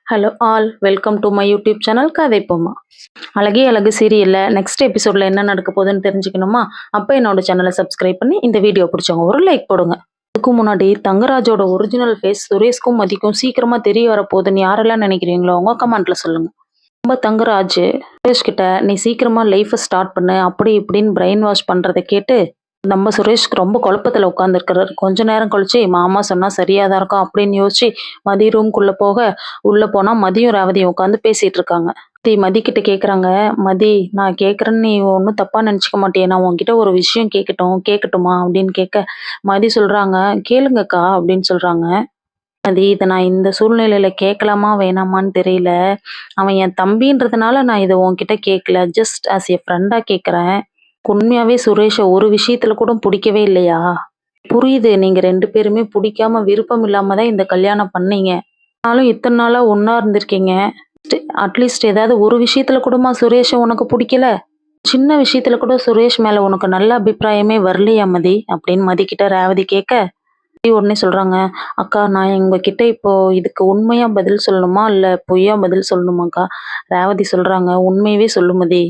Hello all welcome to my YouTube channel கதை பொம்மா. அழகே அழகு சீரியல்ல நெக்ஸ்ட் எபிசோட்ல என்ன நடக்க போகுதுன்னு தெரிஞ்சுக்கணுமா? அப்போ என்னோட சேனலை சப்ஸ்கிரைப் பண்ணி இந்த வீடியோ பிடிச்சவங்க ஒரு லைக் போடுங்க. அதுக்கு முன்னாடி தங்கராஜோட ஒரிஜினல் ஃபேஸ் சுரேஷ்க்கும் மதிக்கும் சீக்கிரமா தெரிய வரப்போகுதுன்னு யாரெல்லாம் நினைக்கிறீங்களோ அவங்க கமெண்ட்ல சொல்லுங்க. ரொம்ப தங்கராஜ் சுரேஷ் கிட்ட நீ சீக்கிரமா லைஃபை ஸ்டார்ட் பண்ணு அப்படி இப்படின்னு பிரெயின் வாஷ் பண்றதை கேட்டு நம்ம சுரேஷ்க்கு ரொம்ப குழப்பத்துல உட்காந்துருக்கிறாரு. கொஞ்ச நேரம் கழிச்சு மாமா சொன்னா சரியாதான் இருக்கும் அப்படின்னு யோசிச்சு மதி ரூம்குள்ள போக, உள்ள போனா மதியும் ரேவதியும் உட்காந்து பேசிட்டு இருக்காங்க. மதி கிட்ட கேக்குறாங்க, மதி நான் கேக்குறேன்னு நீ ஒன்னும் தப்பா நினைச்சுக்க மாட்டியே, நான் உன்கிட்ட ஒரு விஷயம் கேட்கட்டுமா அப்படின்னு கேட்க, மதி சொல்றாங்க கேளுங்கக்கா அப்படின்னு சொல்றாங்க. மதி இதை நான் இந்த சூழ்நிலையில கேட்கலாமா வேணாமான்னு தெரியல. அவன் என் தம்பின்றதுனால நான் இதை உன்கிட்ட கேட்கல, ஜஸ்ட் ஆஸ் எ ஃப்ரெண்டா கேட்கறேன். உண்மையாவே சுரேஷ ஒரு விஷயத்துல கூட பிடிக்கவே இல்லையா? புரியுது, நீங்க 2 பேருமே பிடிக்காம விருப்பம் இல்லாம தான் இந்த கல்யாணம் பண்ணீங்க. ஆனாலும் இத்தனை நாளா ஒண்ணா இருந்திருக்கீங்க. அட்லீஸ்ட் ஏதாவது ஒரு விஷயத்துல கூடமா சுரேஷ உனக்கு பிடிக்கல? சின்ன விஷயத்துல கூட சுரேஷ் மேல உனக்கு நல்ல அபிப்பிராயமே வரலையா மதி அப்படின்னு மதி கிட்ட ரேவதி கேட்க, மதி உடனே சொல்றாங்க, அக்கா நான் உங்ககிட்ட இப்போ இதுக்கு உண்மையா பதில் சொல்லணுமா இல்ல பொய்யா பதில் சொல்லணுமாக்கா? ரேவதி சொல்றாங்க, உண்மையவே சொல்லு மதி.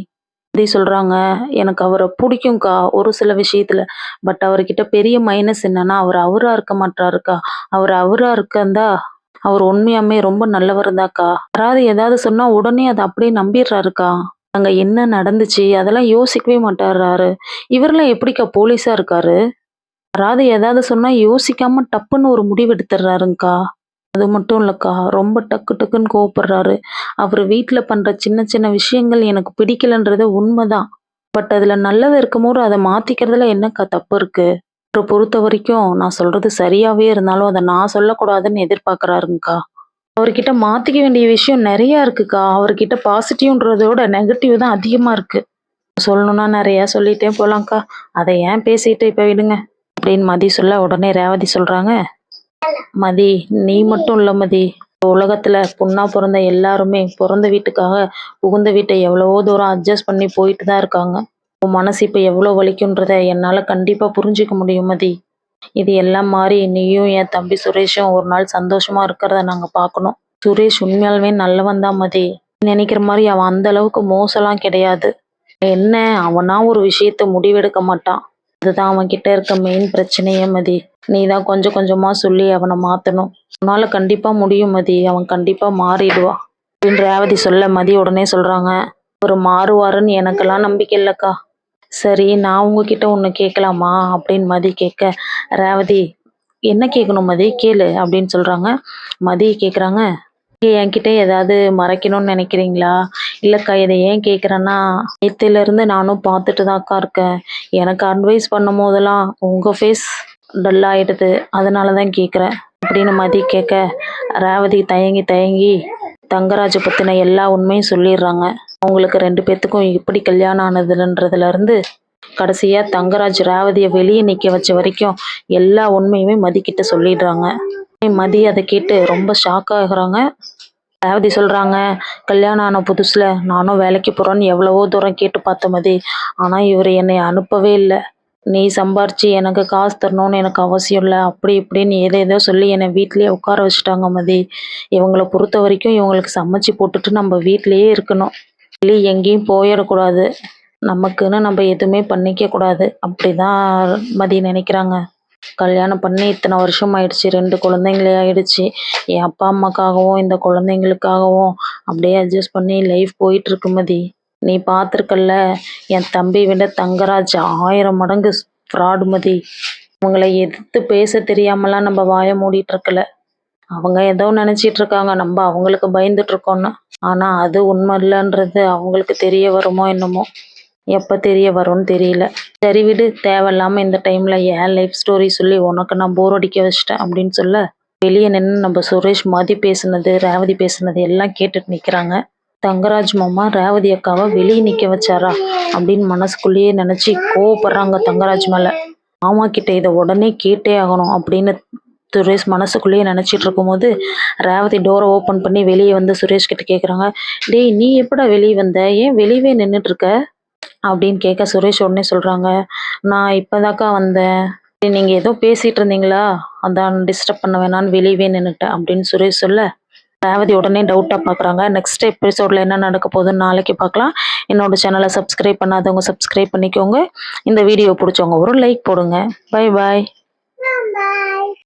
மதி சொல்றாங்க, எனக்கு அவரை பிடிக்கும்க்கா ஒரு சில விஷயத்துல. பட் அவர்கிட்ட பெரிய மைனஸ் என்னன்னா அவர் அவரா இருக்க மாட்டாருக்கா. அவர் அவரா இருக்கந்தா அவர் உண்மையாமே ரொம்ப நல்லவர் தான்க்கா. யாராவது ஏதாவது சொன்னா உடனே அதை அப்படியே நம்பிடுறாருக்கா. அங்க என்ன நடந்துச்சு அதெல்லாம் யோசிக்கவே மாட்டாரு. இவரெல்லாம் எப்படிக்கா போலீஸா இருக்காரு? யாராவது ஏதாவது சொன்னா யோசிக்காம டப்புன்னு ஒரு முடிவு எடுத்துடுறாருங்கக்கா. அது மட்டும் இல்லக்கா, ரொம்ப டக்கு டக்குன்னு கோவப்படுறாரு. அவரு வீட்ல பண்ற சின்ன சின்ன விஷயங்கள் எனக்கு பிடிக்கலன்றது உண்மைதான். பட் அதுல நல்லது இருக்கும்போது அதை மாத்திக்கிறதுல என்னக்கா தப்பு இருக்கு? அவரை பொறுத்த வரைக்கும் நான் சொல்றது சரியாவே இருந்தாலும் அதை நான் சொல்லக்கூடாதுன்னு எதிர்பார்க்கறாருங்கக்கா. அவர்கிட்ட மாத்திக்க வேண்டிய விஷயம் நிறைய இருக்குக்கா. அவர்கிட்ட பாசிட்டிவ்ன்றதோட நெகட்டிவ் தான் அதிகமா இருக்கு. சொல்லணும்னா நிறைய சொல்லிட்டே போலாம்க்கா. அதை ஏன் பேசிட்டு இப்ப விடுங்க அப்படின்னு மதி சொல்ல, உடனே ரேவதி சொல்றாங்க, மதி நீ மட்டும் இல்ல மதி, உலகத்துல பொண்ணா பிறந்த எல்லாருமே பிறந்த வீட்டுக்காக புகுந்த வீட்டை எவ்வளவோ தூரம் அட்ஜஸ்ட் பண்ணி போயிட்டு தான் இருக்காங்க. உன் மனசு இப்ப எவ்வளவு வலிக்குன்றத என்னால கண்டிப்பா புரிஞ்சுக்க முடியும் மதி. இது எல்லாம் மாறி நீயும் என் தம்பி சுரேஷும் ஒரு நாள் சந்தோஷமா இருக்கிறத நாங்க பார்க்கணும். சுரேஷ் உண்மையாலுமே நல்லவன் தான் மதி. நீ நினைக்கிற மாதிரி அவன் அந்த அளவுக்கு மோசம்லாம் கிடையாது. என்ன, அவனா ஒரு விஷயத்த முடிவெடுக்க மாட்டான். அதுதான் அவன் கிட்ட இருக்க மெயின் பிரச்சனையே மதி. நீ தான் கொஞ்சம் கொஞ்சமா சொல்லி அவனை மாத்தணும். உன்னால கண்டிப்பா முடியும் மதி, அவன் கண்டிப்பா மாறிடுவான் அப்படின்னு ரேவதி சொல்ல, மதி உடனே சொல்றாங்க, ஒரு மாறுவாருன்னு எனக்கெல்லாம் நம்பிக்கை இல்லக்கா. சரி நான் உங்ககிட்ட ஒண்ணு கேட்கலாமா அப்படின்னு மதி கேட்க, ரேவதி என்ன கேட்கணும் மதி கேளு அப்படின்னு சொல்றாங்க. மதி கேக்குறாங்க, நீங்க என்கிட்ட ஏதாவது மறைக்கணும்னு நினைக்கிறீங்களா? இல்லக்கா இதை ஏன் கேக்குறேன்னா, நேத்துல இருந்து நானும் பார்த்துட்டு தான்க்கா இருக்கேன். எனக்கு அட்வைஸ் பண்ணும் போதெல்லாம் உங்க ஃபேஸ் டல் ஆயிடுது, அதனாலதான் கேக்குறேன் அப்படின்னு மதி கேட்க, ரேவதி தயங்கி தயங்கி தங்கராஜ பத்தின எல்லா உண்மையும் சொல்லிடுறாங்க. அவங்களுக்கு 2 பேத்துக்கும் எப்படி கல்யாணம் ஆனதுன்றதுல இருந்து கடைசியா தங்கராஜ் ரேவதிய வெளியே நிக்க வச்ச வரைக்கும் எல்லா உண்மையுமே மதி கிட்ட சொல்லிடுறாங்க. மதி அதை கேட்டு ரொம்ப ஷாக் ஆகுறாங்க. ரேவதி சொல்றாங்க, கல்யாணம் ஆன புதுசுல நானும் வேலைக்கு போறேன்னு எவ்வளவோ தூரம் கேட்டு பார்த்த மதி, ஆனா இவர் என்னை அனுப்பவே இல்லை. நீ சம்பாரிச்சு எனக்கு காசு தரணும்னு எனக்கு அவசியம் இல்லை அப்படி இப்படின்னு ஏதேதோ சொல்லி என்னை வீட்லயே உட்கார வச்சுட்டாங்க மதி. இவங்களை பொறுத்த வரைக்கும் இவங்களுக்கு சமைச்சு போட்டுட்டு நம்ம வீட்லயே இருக்கணும், வெளியே எங்கேயும் போயிடக்கூடாது, நமக்குன்னு நம்ம எதுவுமே பண்ணிக்க கூடாது அப்படிதான் மதி நினைக்கிறாங்க. கல்யாணம் பண்ணி இத்தனை வருஷம் ஆயிடுச்சு, 2 குழந்தைங்களே ஆயிடுச்சு. என் அப்பா அம்மாக்காகவும் இந்த குழந்தைங்களுக்காகவும் அப்படியே அட்ஜஸ்ட் பண்ணி லைஃப் போயிட்டு இருக்கு மதி. நீ பார்த்துருக்கல்ல, என் தம்பி விட தங்கராஜ் 1000 மடங்கு ஃப்ராடு மதி. அவங்கள எதிர்த்து பேச தெரியாமலாம் நம்ம வாய மூடிட்டு இருக்கல. அவங்க ஏதோ நினைச்சிட்டு இருக்காங்க நம்ம அவங்களுக்கு பயந்துட்டு இருக்கோம்னு. ஆனா அது உண்மை இல்லைன்றது அவங்களுக்கு தெரிய வருமோ என்னமோ, எப்ப தெரிய வரும்னு தெரியல. சரி விடு, தேவையில்லாம இந்த டைம்ல என் லைஃப் ஸ்டோரி சொல்லி உனக்கு நான் போர் அடிக்க வச்சிட்டேன் அப்படின்னு சொல்ல, வெளியே நின்று நம்ம சுரேஷ் மதி பேசுனது ரேவதி பேசுனது எல்லாம் கேட்டுட்டு நிக்கிறாங்க. தங்கராஜ் மாமா ரேவதி அக்காவை வெளியே நிக்க வச்சாரா அப்படின்னு மனசுக்குள்ளேயே நினைச்சு கோவப்படுறாங்க தங்கராஜ் மேல. மாமா கிட்ட இதை உடனே கேட்டே ஆகணும் அப்படின்னு சுரேஷ் மனசுக்குள்ளேயே நினைச்சிட்டு இருக்கும்போது ரேவதி டோரை ஓப்பன் பண்ணி வெளியே வந்து சுரேஷ் கிட்ட கேக்குறாங்க, டேய் நீ எப்படா வெளியே வந்த, ஏன் வெளியவே நின்றுட்டு இருக்க அப்படின்னு கேட்க, சுரேஷ் உடனே சொல்றாங்க, நான் இப்பதாக்கா வந்தேன், நீங்க ஏதோ பேசிட்டு இருந்தீங்களா, அதான் டிஸ்டர்ப் பண்ண வேணான்னு வெளியவே நின்னுட்டேன் அப்படின்னு சுரேஷ் சொல்ல, ரேவதி உடனே டவுட்டாக பார்க்குறாங்க. நெக்ஸ்ட் எபிசோடில் என்ன நடக்க போகுதுன்னு நாளைக்கு பார்க்கலாம். என்னோட சேனலை சப்ஸ்கிரைப் பண்ணாதவங்க சப்ஸ்கிரைப் பண்ணிக்கோங்க. இந்த வீடியோ பிடிச்சவங்க ஒரு லைக் போடுங்க. Bye bye.